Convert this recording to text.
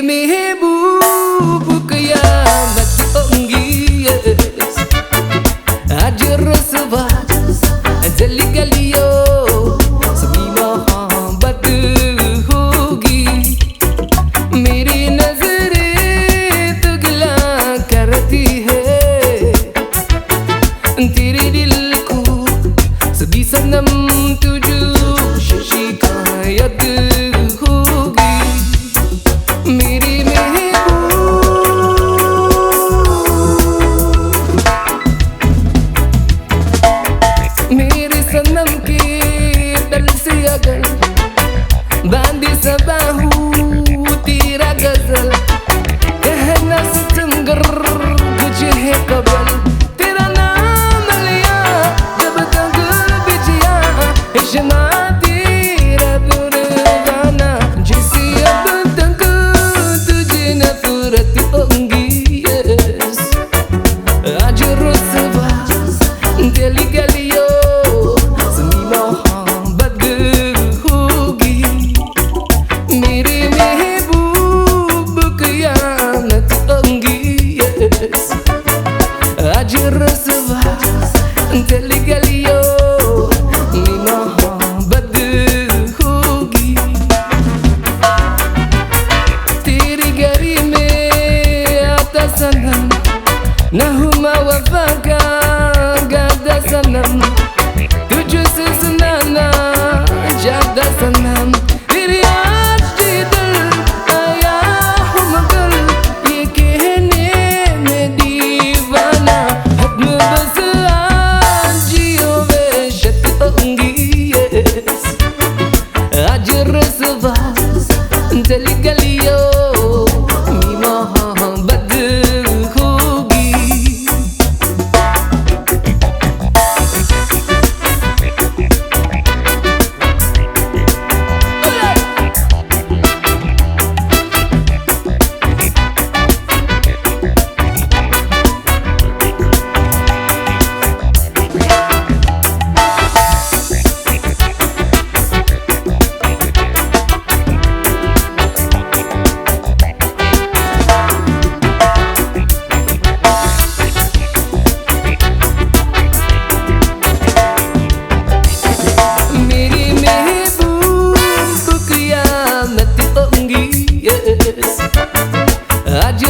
महबूब क़यामत होंगी आज रस्वा जली गलियों सभी मोहब्बत होगी मेरी नजरें तो गिला करती है तेरे दिल को सभी सनम तुझे शिकायत होगी मेरी मेरे सनम के दिल से अगर बांधे सबाहू तेरा गजल कहना सितमगर तुझे है कबल तेरा नाम लिया जब तक बिजिया इश्ना तेरा पुरवाना जिसे अब तक तुझे नफरत होंगी आज रुसवा गली गलियों आज रस्वा गली गलियों में मोहब्बत होगी तेरी गली में आता सनम न हुआ वफा का गादा सनम तुझसे सुनाना ज्यादा सनम तेरी आज दिल आया हूँ मगर ये कहने में दीवाना हद में बस आजियों में शत होंगी आज रस्वा गली गलियों में मोहब्बत होगी आज